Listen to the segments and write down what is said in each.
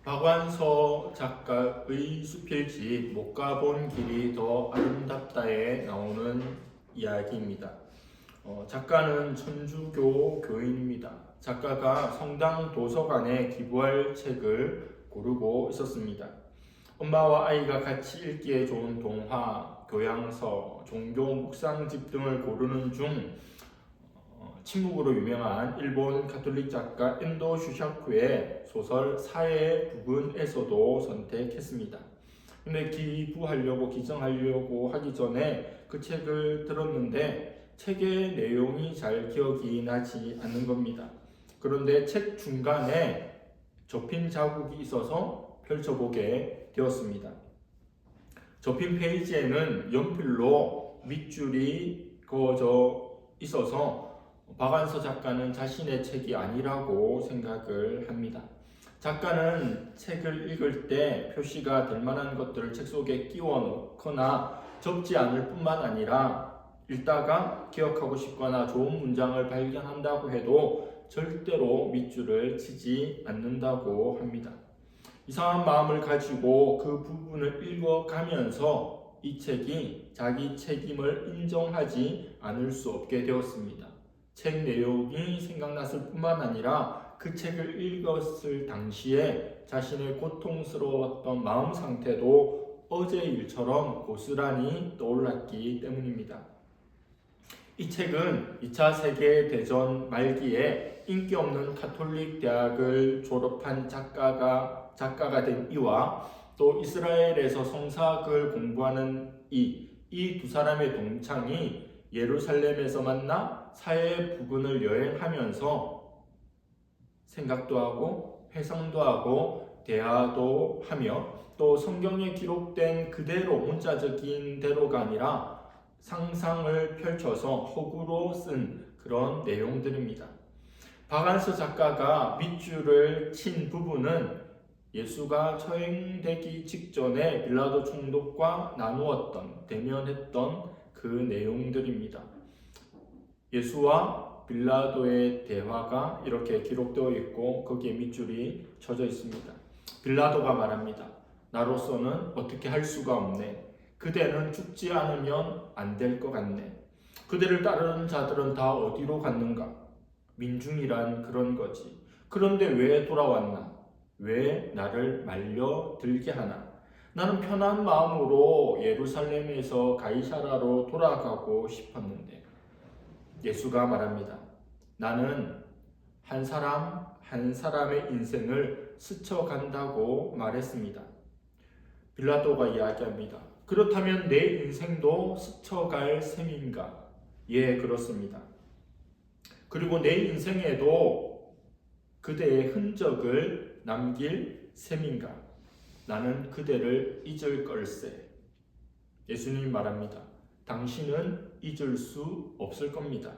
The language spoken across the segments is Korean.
박완서 작가의 수필집 못 가본 길이 더 아름답다에 나오는 이야기입니다. 작가는 천주교 교인입니다. 작가가 성당 도서관에 기부할 책을 고르고 있었습니다. 엄마와 아이가 같이 읽기에 좋은 동화, 교양서, 종교 묵상집 등을 고르는 중 침묵으로 유명한 일본 가톨릭 작가 엔도 슈샤쿠의 소설 사회 부분에서도 선택했습니다. 근데 기부하려고 기증하려고 하기 전에 그 책을 들었는데 책의 내용이 잘 기억이 나지 않는 겁니다. 그런데 책 중간에 접힌 자국이 있어서 펼쳐보게 되었습니다. 접힌 페이지에는 연필로 밑줄이 그어져 있어서 박완서 작가는 자신의 책이 아니라고 생각을 합니다. 작가는 책을 읽을 때 표시가 될 만한 것들을 책 속에 끼워 넣거나 적지 않을 뿐만 아니라 읽다가 기억하고 싶거나 좋은 문장을 발견한다고 해도 절대로 밑줄을 치지 않는다고 합니다. 이상한 마음을 가지고 그 부분을 읽어가면서 이 책이 자기 책임을 인정하지 않을 수 없게 되었습니다. 책 내용이 생각났을 뿐만 아니라 그 책을 읽었을 당시에 자신의 고통스러웠던 마음 상태도 어제 일처럼 고스란히 떠올랐기 때문입니다. 이 책은 2차 세계대전 말기에 인기 없는 가톨릭 대학을 졸업한 작가가 된 이와 또 이스라엘에서 성사학을 공부하는 이 두 사람의 동창이 예루살렘에서 만나 사해 부근을 여행하면서 생각도 하고 회상도 하고 대화도 하며 또 성경에 기록된 그대로 문자적인 대로가 아니라 상상을 펼쳐서 허구로 쓴 그런 내용들입니다. 박완서 작가가 밑줄을 친 부분은 예수가 처형되기 직전에 빌라도 총독과 나누었던 대면했던 그 내용들입니다. 예수와 빌라도의 대화가 이렇게 기록되어 있고 거기에 밑줄이 쳐져 있습니다. 빌라도가 말합니다. 나로서는 어떻게 할 수가 없네. 그대는 죽지 않으면 안 될 것 같네. 그대를 따르는 자들은 다 어디로 갔는가? 민중이란 그런 거지. 그런데 왜 돌아왔나? 왜 나를 말려 들게 하나? 나는 편한 마음으로 예루살렘에서 가이사라로 돌아가고 싶었는데 예수가 말합니다. 나는 한 사람 한 사람의 인생을 스쳐간다고 말했습니다. 빌라도가 이야기합니다. 그렇다면 내 인생도 스쳐갈 셈인가? 예, 그렇습니다. 그리고 내 인생에도 그대의 흔적을 남길 셈인가? 나는 그대를 잊을 걸세. 예수님이 말합니다. 당신은 잊을 수 없을 겁니다.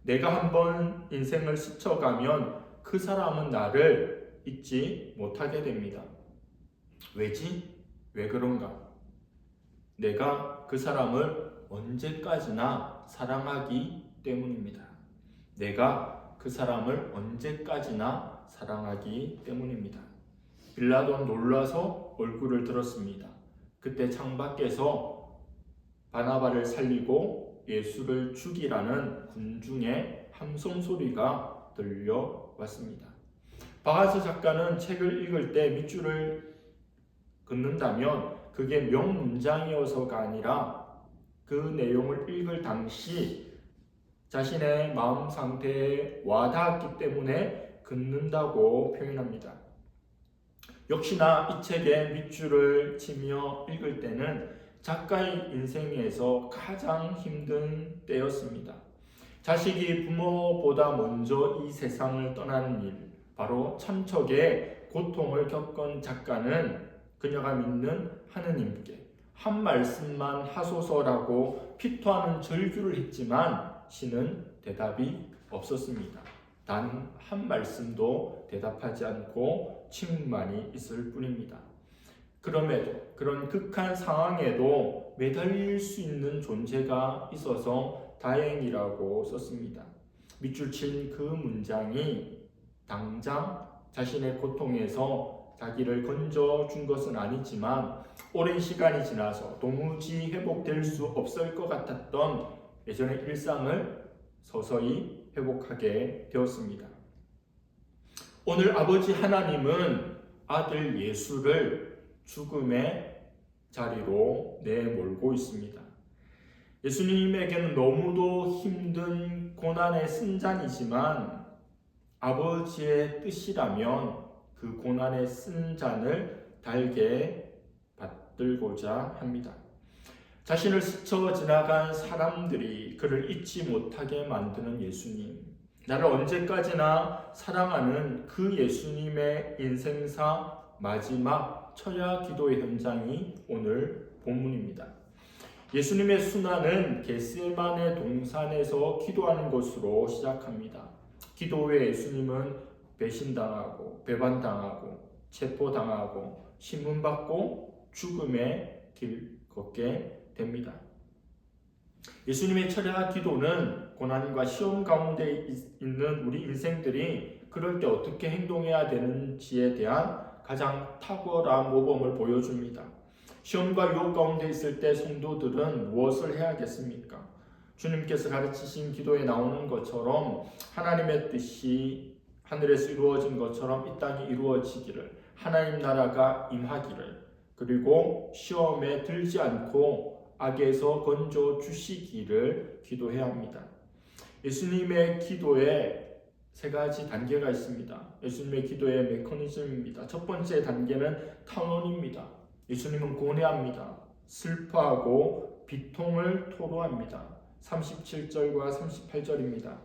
내가 한번 인생을 스쳐가면 그 사람은 나를 잊지 못하게 됩니다. 왜지? 왜 그런가? 내가 그 사람을 언제까지나 사랑하기 때문입니다. 내가 그 사람을 언제까지나 사랑하기 때문입니다. 빌라도는 놀라서 얼굴을 들었습니다. 그때 창밖에서 바나바를 살리고 예수를 죽이라는 군중의 함성 소리가 들려왔습니다. 박완서 작가는 책을 읽을 때 밑줄을 긋는다면 그게 명문장이어서가 아니라 그 내용을 읽을 당시 자신의 마음 상태에 와닿았기 때문에 긋는다고 표현합니다. 역시나 이 책의 밑줄을 치며 읽을 때는 작가의 인생에서 가장 힘든 때였습니다. 자식이 부모보다 먼저 이 세상을 떠나는 일, 바로 참척의 고통을 겪은 작가는 그녀가 믿는 하느님께 한 말씀만 하소서라고 피토하는 절규를 했지만 신은 대답이 없었습니다. 단 한 말씀도 대답하지 않고 침묵만이 있을 뿐입니다. 그럼에도 그런 극한 상황에도 매달릴 수 있는 존재가 있어서 다행이라고 썼습니다. 밑줄 친 그 문장이 당장 자신의 고통에서 자기를 건져 준 것은 아니지만 오랜 시간이 지나서 도무지 회복될 수 없을 것 같았던 예전의 일상을 서서히 회복하게 되었습니다. 오늘 아버지 하나님은 아들 예수를 죽음의 자리로 내몰고 있습니다. 예수님에게는 너무도 힘든 고난의 승잔이지만 아버지의 뜻이라면 그 고난의 승잔을 달게 받들고자 합니다. 자신을 스쳐 지나간 사람들이 그를 잊지 못하게 만드는 예수님, 나를 언제까지나 사랑하는 그 예수님의 인생사 마지막 철야 기도의 현장이 오늘 본문입니다. 예수님의 순환은 겟세마네 동산에서 기도하는 것으로 시작합니다. 기도 후에 예수님은 배신당하고 배반당하고 체포당하고 신문받고 죽음의 길 걷게 됩니다. 예수님의 철야 기도는 고난과 시험 가운데 있는 우리 인생들이 그럴 때 어떻게 행동해야 되는지에 대한 가장 탁월한 모범을 보여줍니다. 시험과 유혹 가운데 있을 때 성도들은 무엇을 해야겠습니까? 주님께서 가르치신 기도에 나오는 것처럼 하나님의 뜻이 하늘에서 이루어진 것처럼 이 땅에 이루어지기를, 하나님 나라가 임하기를, 그리고 시험에 들지 않고 악에서 건져 주시기를 기도해야 합니다. 예수님의 기도에 세 가지 단계가 있습니다. 예수님의 기도의 메커니즘입니다. 첫 번째 단계는 탄원입니다. 예수님은 고뇌합니다. 슬퍼하고 비통을 토로합니다. 37절과 38절입니다.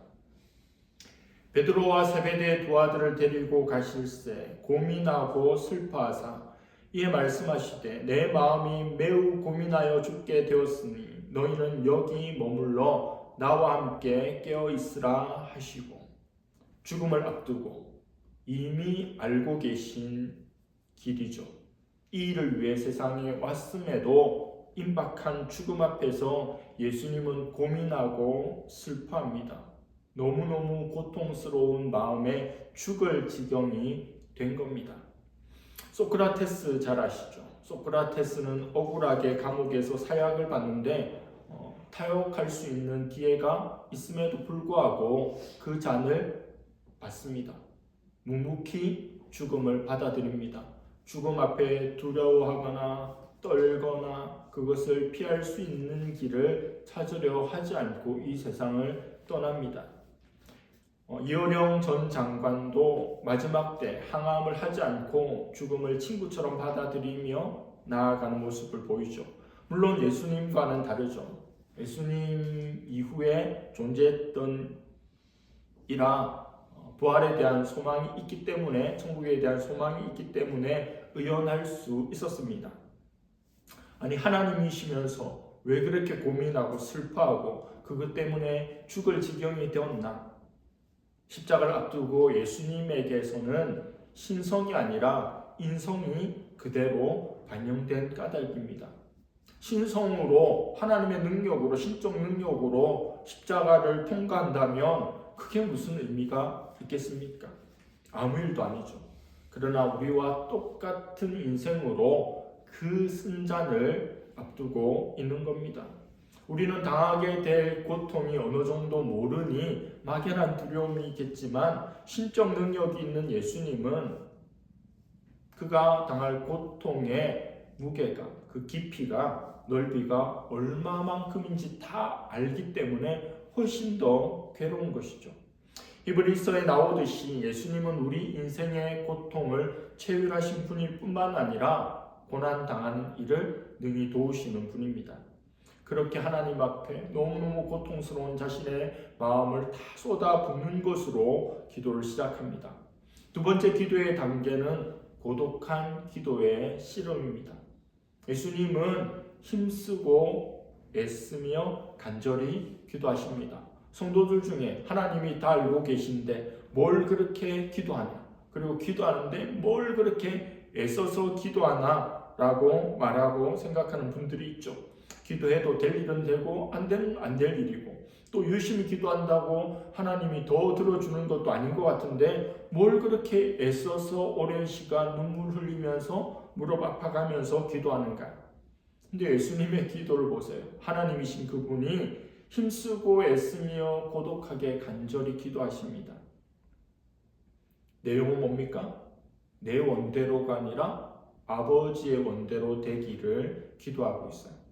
베드로와 세베대의 두 아들을 데리고 가실새 고민하고 슬퍼하사 이에 말씀하시되 내 마음이 매우 고민하여 죽게 되었으니 너희는 여기 머물러 나와 함께 깨어 있으라 하시고, 죽음을 앞두고 이미 알고 계신 길이죠. 이 일을 위해 세상에 왔음에도 임박한 죽음 앞에서 예수님은 고민하고 슬퍼합니다. 너무너무 고통스러운 마음에 죽을 지경이 된 겁니다. 소크라테스 잘 아시죠? 소크라테스는 억울하게 감옥에서 사약을 받는데 타협할 수 있는 기회가 있음에도 불구하고 그 잔을 받습니다. 묵묵히 죽음을 받아들입니다. 죽음 앞에 두려워하거나 떨거나 그것을 피할 수 있는 길을 찾으려 하지 않고 이 세상을 떠납니다. 이어령 전 장관도 마지막 때 항암을 하지 않고 죽음을 친구처럼 받아들이며 나아가는 모습을 보이죠. 물론 예수님과는 다르죠. 예수님 이후에 존재했던 이라 부활에 대한 소망이 있기 때문에, 천국에 대한 소망이 있기 때문에 의연할 수 있었습니다. 아니, 하나님이시면서 왜 그렇게 고민하고 슬퍼하고 그것 때문에 죽을 지경이 되었나? 십자가를 앞두고 예수님에게서는 신성이 아니라 인성이 그대로 반영된 까닭입니다. 신성으로, 하나님의 능력으로, 신적 능력으로 십자가를 통과한다면 그게 무슨 의미가 있겠습니까? 아무 일도 아니죠. 그러나 우리와 똑같은 인생으로 그 승잔을 앞두고 있는 겁니다. 우리는 당하게 될 고통이 어느 정도 모르니 막연한 두려움이 있겠지만 신적 능력이 있는 예수님은 그가 당할 고통의 무게가, 그 깊이가, 넓이가 얼마만큼인지 다 알기 때문에 훨씬 더 괴로운 것이죠. 히브리서에 나오듯이 예수님은 우리 인생의 고통을 체휼하신 분일 뿐만 아니라 고난당하는 일을 능히 도우시는 분입니다. 그렇게 하나님 앞에 너무너무 고통스러운 자신의 마음을 다 쏟아붓는 것으로 기도를 시작합니다. 두 번째 기도의 단계는 고독한 기도의 씨름입니다. 예수님은 힘쓰고 애쓰며 간절히 기도하십니다. 성도들 중에 하나님이 다 알고 계신데 뭘 그렇게 기도하냐, 그리고 기도하는데 뭘 그렇게 애써서 기도하나 라고 말하고 생각하는 분들이 있죠. 기도해도 될 일은 되고 안 되는 안 될 일이고, 또 열심히 기도한다고 하나님이 더 들어주는 것도 아닌 것 같은데 뭘 그렇게 애써서 오랜 시간 눈물 흘리면서 무릎 아파가면서 기도하는가? 근데 예수님의 기도를 보세요. 하나님이신 그분이 힘쓰고 애쓰며 고독하게 간절히 기도하십니다. 내용은 뭡니까? 내 원대로가 아니라 아버지의 원대로 되기를 기도하고 있어요.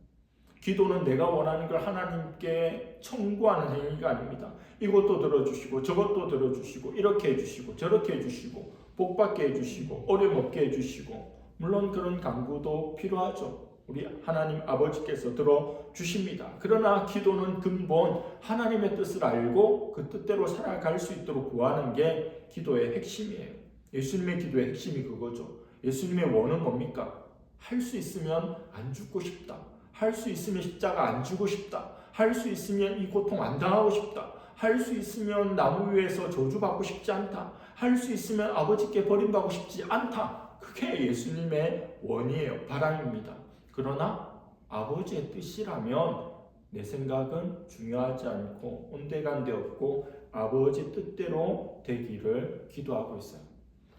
기도는 내가 원하는 걸 하나님께 청구하는 행위가 아닙니다. 이것도 들어주시고 저것도 들어주시고 이렇게 해주시고 저렇게 해주시고 복받게 해주시고 어려움 없게 해주시고 물론 그런 간구도 필요하죠. 우리 하나님 아버지께서 들어주십니다. 그러나 기도는 근본 하나님의 뜻을 알고 그 뜻대로 살아갈 수 있도록 구하는 게 기도의 핵심이에요. 예수님의 기도의 핵심이 그거죠. 예수님의 원은 뭡니까? 할 수 있으면 안 죽고 싶다. 할 수 있으면 십자가 안 지고 싶다. 할 수 있으면 이 고통 안 당하고 싶다. 할 수 있으면 나무 위에서 저주받고 싶지 않다. 할 수 있으면 아버지께 버림받고 싶지 않다. 그게 예수님의 원이에요. 바람입니다. 그러나 아버지의 뜻이라면 내 생각은 중요하지 않고 온데간데 없고 아버지 뜻대로 되기를 기도하고 있어요.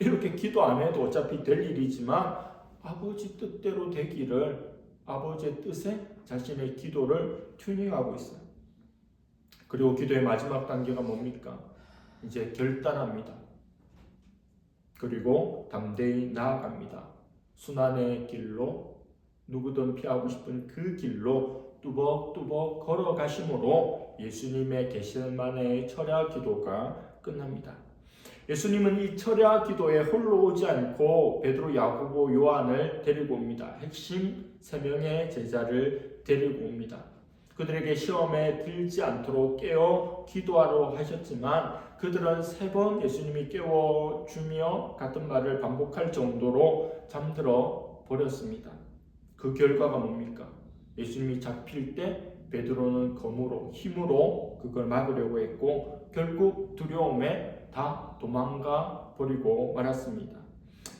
이렇게 기도 안 해도 어차피 될 일이지만 아버지 뜻대로 되기를 아버지의 뜻에 자신의 기도를 튜닝하고 있어요. 그리고 기도의 마지막 단계가 뭡니까? 이제 결단합니다. 그리고 담대히 나아갑니다. 순환의 길로 누구든 피하고 싶은 그 길로 뚜벅뚜벅 걸어가심으로 예수님의 계시만의 철야 기도가 끝납니다. 예수님은 이 철야 기도에 홀로 오지 않고 베드로, 야고보, 요한을 데리고 옵니다. 핵심 3명의 제자를 데리고 옵니다. 그들에게 시험에 들지 않도록 깨어 기도하러 하셨지만 그들은 3번 예수님이 깨워주며 같은 말을 반복할 정도로 잠들어 버렸습니다. 그 결과가 뭡니까? 예수님이 잡힐 때 베드로는 검으로 힘으로 그걸 막으려고 했고 결국 두려움에 다 도망가 버리고 말았습니다.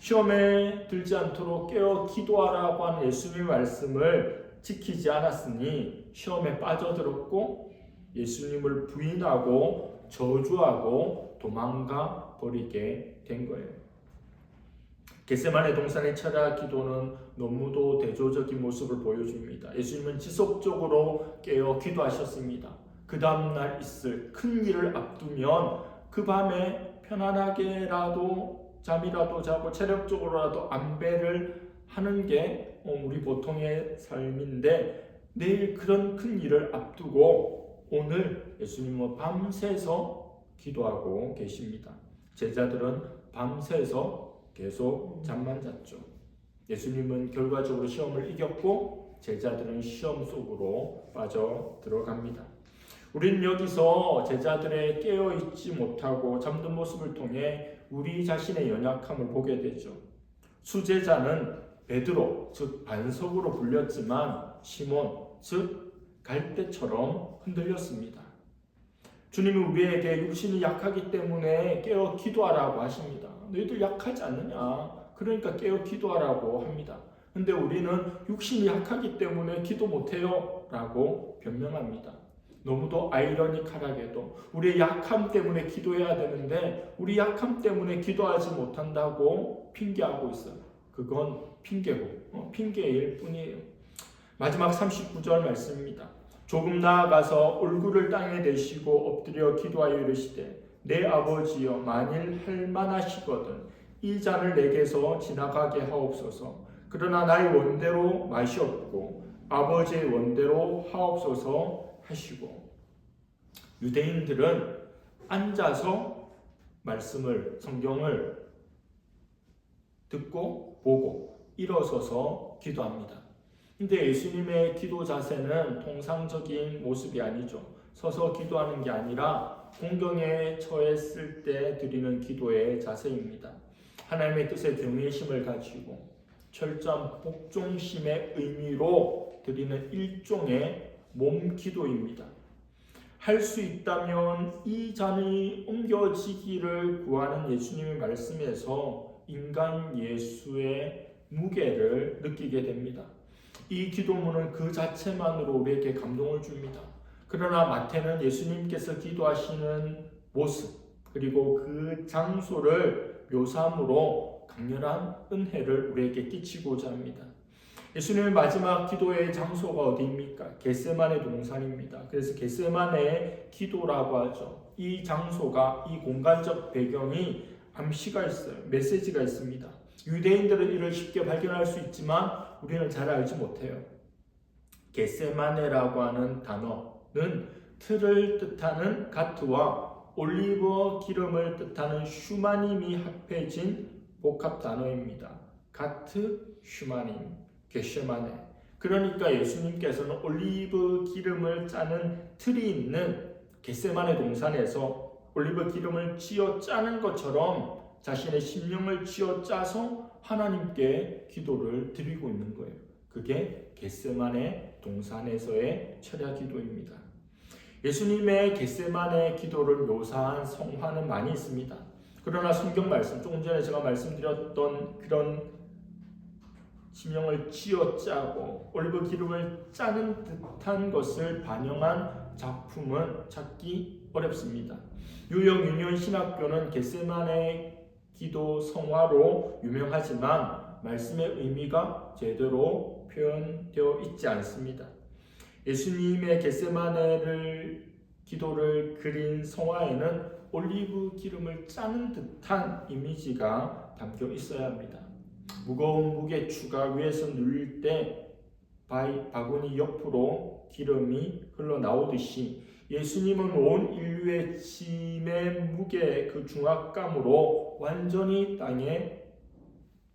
시험에 들지 않도록 깨어 기도하라고 하는 예수님의 말씀을 지키지 않았으니 시험에 빠져들었고 예수님을 부인하고 저주하고 도망가 버리게 된 거예요. 겟세마네 동산의 철야 기도는 너무도 대조적인 모습을 보여줍니다. 예수님은 지속적으로 깨어 기도하셨습니다. 그 다음날 있을 큰 일을 앞두면 그 밤에 편안하게라도 잠이라도 자고 체력적으로라도 안배를 하는 게 우리 보통의 삶인데 내일 그런 큰 일을 앞두고 오늘 예수님은 밤새서 기도하고 계십니다. 제자들은 밤새서 계속 잠만 잤죠. 예수님은 결과적으로 시험을 이겼고 제자들은 시험 속으로 빠져 들어갑니다. 우린 여기서 제자들의 깨어있지 못하고 잠든 모습을 통해 우리 자신의 연약함을 보게 되죠. 수제자는 베드로, 즉 반석으로 불렸지만 시몬, 즉 갈대처럼 흔들렸습니다. 주님은 우리에게 육신이 약하기 때문에 깨어 기도하라고 하십니다. 너희들 약하지 않느냐? 그러니까 깨어 기도하라고 합니다. 근데 우리는 육신이 약하기 때문에 기도 못해요 라고 변명합니다. 너무도 아이러니컬하게도 우리의 약함 때문에 기도해야 되는데 우리 약함 때문에 기도하지 못한다고 핑계하고 있어요. 그건 핑계고 핑계일 뿐이에요. 마지막 39절 말씀입니다. 조금 나아가서 얼굴을 땅에 대시고 엎드려 기도하여 이르시되 내 아버지여 만일 할 만하시거든 이 잔을 내게서 지나가게 하옵소서. 그러나 나의 원대로 마시옵고 아버지의 원대로 하옵소서 하시고. 유대인들은 앉아서 말씀을 성경을 듣고 보고 일어서서 기도합니다. 근데 예수님의 기도 자세는 통상적인 모습이 아니죠. 서서 기도하는 게 아니라 공경에 처했을 때 드리는 기도의 자세입니다. 하나님의 뜻에 경외심을 가지고 철저한 복종심의 의미로 드리는 일종의 몸 기도입니다. 할 수 있다면 이 잔이 옮겨지기를 구하는 예수님의 말씀에서 인간 예수의 무게를 느끼게 됩니다. 이 기도문은 그 자체만으로 우리에게 감동을 줍니다. 그러나 마태는 예수님께서 기도하시는 모습 그리고 그 장소를 묘사함으로 강렬한 은혜를 우리에게 끼치고자 합니다. 예수님의 마지막 기도의 장소가 어디입니까? 겟세마네 동산입니다. 그래서 겟세마네 기도라고 하죠. 이 장소가, 이 공간적 배경이 암시가 있어요. 메시지가 있습니다. 유대인들은 이를 쉽게 발견할 수 있지만 우리는 잘 알지 못해요. 겟세마네라고 하는 단어는 틀을 뜻하는 가트와 올리브 기름을 뜻하는 슈마님이 합해진 복합 단어입니다. 가트, 슈마님, 겟세마네. 그러니까 예수님께서는 올리브 기름을 짜는 틀이 있는 겟세마네 동산에서 올리브 기름을 쥐어 짜는 것처럼 자신의 심령을 쥐어 짜서 하나님께 기도를 드리고 있는 거예요. 그게 겟세마네 동산에서의 철야 기도입니다. 예수님의 겟세마네 기도를 묘사한 성화는 많이 있습니다. 그러나 성경 말씀, 조금 전에 제가 말씀드렸던 그런 심령을 쥐어짜고 올리브 기름을 짜는 듯한 것을 반영한 작품은 찾기 어렵습니다. 유역 유니온 신학교는 겟세마네 기도 성화로 유명하지만 말씀의 의미가 제대로 표현되어 있지 않습니다. 예수님의 겟세마네를 기도를 그린 성화에는 올리브 기름을 짜는 듯한 이미지가 담겨 있어야 합니다. 무거운 무게추가 위에서 눌릴 때 바구니 옆으로 기름이 흘러나오듯이 예수님은 온 인류의 짐의 무게 그 중압감으로 완전히 땅에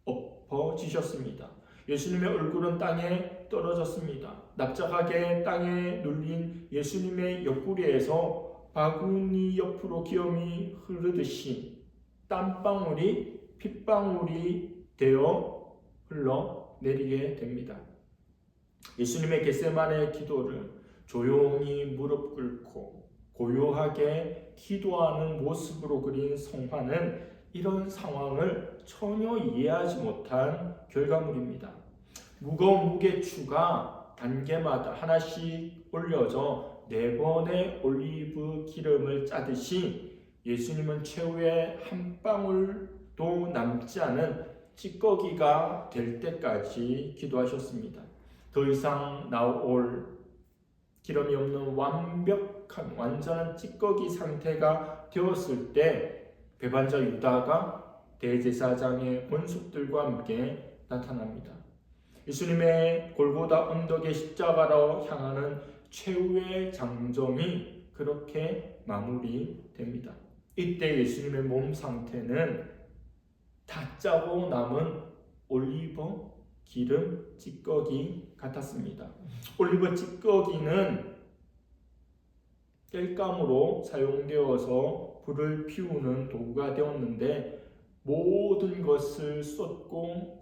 엎어지셨습니다. 예수님의 얼굴은 땅에 떨어졌습니다. 납작하게 땅에 눌린 예수님의 옆구리에서 바구니 옆으로 기름이 흐르듯이 땀방울이 핏방울이 되어 흘러내리게 됩니다. 예수님의 겟세마네 기도를 조용히 무릎 꿇고 고요하게 기도하는 모습으로 그린 성화는 이런 상황을 전혀 이해하지 못한 결과물입니다. 무거운 무게추가 단계마다 하나씩 올려져 4번의 올리브 기름을 짜듯이 예수님은 최후의 한 방울도 남지 않은 찌꺼기가 될 때까지 기도하셨습니다. 더 이상 나올 기름이 없는 완벽한 완전한 찌꺼기 상태가 되었을 때 배반자 유다가 대제사장의 권속들과 함께 나타납니다. 예수님의 골고다 언덕의 십자가로 향하는 최후의 장정이 그렇게 마무리됩니다. 이때 예수님의 몸 상태는 다 짜고 남은 올리브 기름 찌꺼기 같았습니다. 올리브 찌꺼기는 땔감으로 사용되어서 불을 피우는 도구가 되었는데 모든 것을 쏟고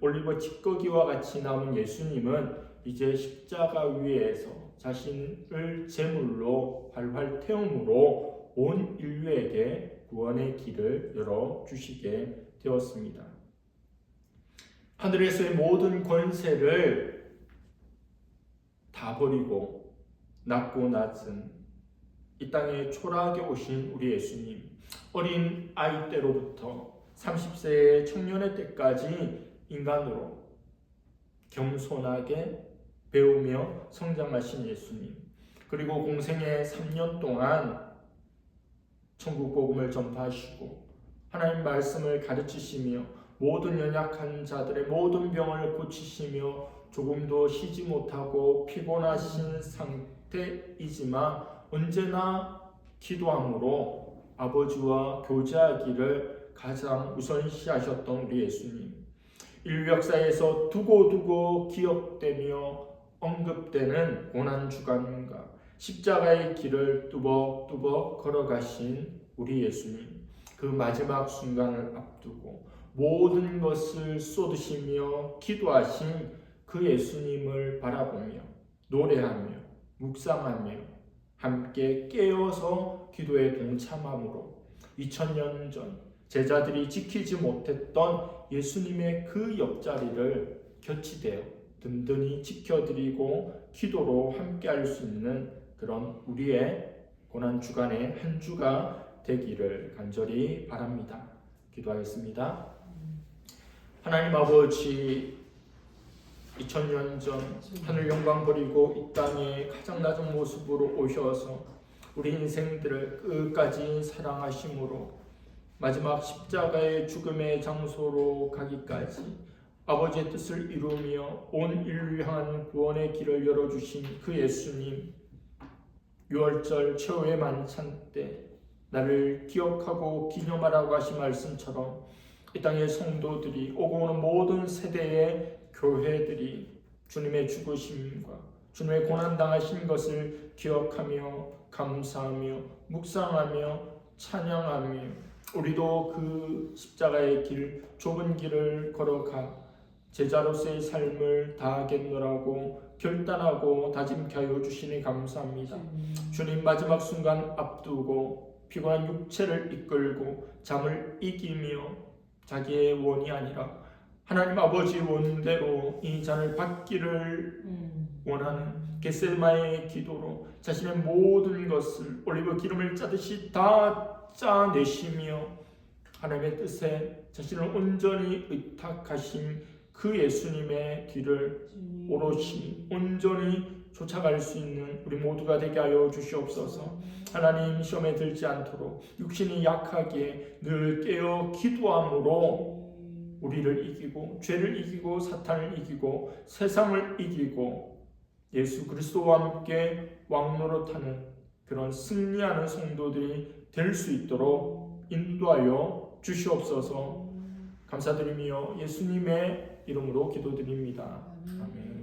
올리브 찌꺼기와 같이 남은 예수님은 이제 십자가 위에서 자신을 제물로 활활 태움으로 온 인류에게 구원의 길을 열어주시게 되었습니다. 하늘에서의 모든 권세를 다 버리고 낮고 낮은 이 땅에 초라하게 오신 우리 예수님, 어린 아이 때로부터 30세의 청년의 때까지 인간으로 겸손하게 배우며 성장하신 예수님, 그리고 공생의 3년 동안 천국 복음을 전파하시고 하나님 말씀을 가르치시며 모든 연약한 자들의 모든 병을 고치시며 조금도 쉬지 못하고 피곤하신 상태이지만 언제나 기도함으로 아버지와 교제하기를 가장 우선시하셨던 우리 예수님, 인류 역사에서 두고두고 기억되며 언급되는 고난주간과 십자가의 길을 뚜벅뚜벅 걸어가신 우리 예수님, 그 마지막 순간을 앞두고 모든 것을 쏟으시며 기도하신 그 예수님을 바라보며 노래하며 묵상하며 함께 깨어서 기도에 동참함으로 2000년 전 제자들이 지키지 못했던 예수님의 그 옆자리를 겨치되어 든든히 지켜드리고 기도로 함께할 수 있는 그런 우리의 고난 주간의 한 주가 되기를 간절히 바랍니다. 기도하겠습니다. 하나님 아버지, 2000년 전 하늘 영광 버리고 이 땅에 가장 낮은 모습으로 오셔서 우리 인생들을 끝까지 사랑하심으로 마지막 십자가의 죽음의 장소로 가기까지 아버지의 뜻을 이루며 온 인류를 향한 구원의 길을 열어주신 그 예수님, 6월절 최후의 만찬 때 나를 기억하고 기념하라고 하신 말씀처럼 이 땅의 성도들이 오고 오는 모든 세대의 교회들이 주님의 죽으심과 주님의 고난당하신 것을 기억하며 감사하며 묵상하며 찬양하며 우리도 그 십자가의 길, 좁은 길을 걸어가 제자로서의 삶을 다하겠노라고 결단하고 다짐케 하여 주시니 감사합니다. 주님 마지막 순간 앞두고 피곤한 육체를 이끌고 잠을 이기며 자기의 원이 아니라 하나님 아버지 원대로 이 잔을 받기를 원하는 겟세마의 기도로 자신의 모든 것을 올리브 기름을 짜듯이 다 짜내시며 하나님의 뜻에 자신을 온전히 의탁하신 그 예수님의 뒤를 오롯이 온전히 쫓아갈 수 있는 우리 모두가 되게 하여 주시옵소서. 하나님, 시험에 들지 않도록 육신이 약하게 늘 깨어 기도함으로 우리를 이기고 죄를 이기고 사탄을 이기고 세상을 이기고 예수 그리스도와 함께 왕노릇하는 그런 승리하는 성도들이 될 수 있도록 인도하여 주시옵소서. 감사드리며 예수님의 이름으로 기도드립니다. 아멘.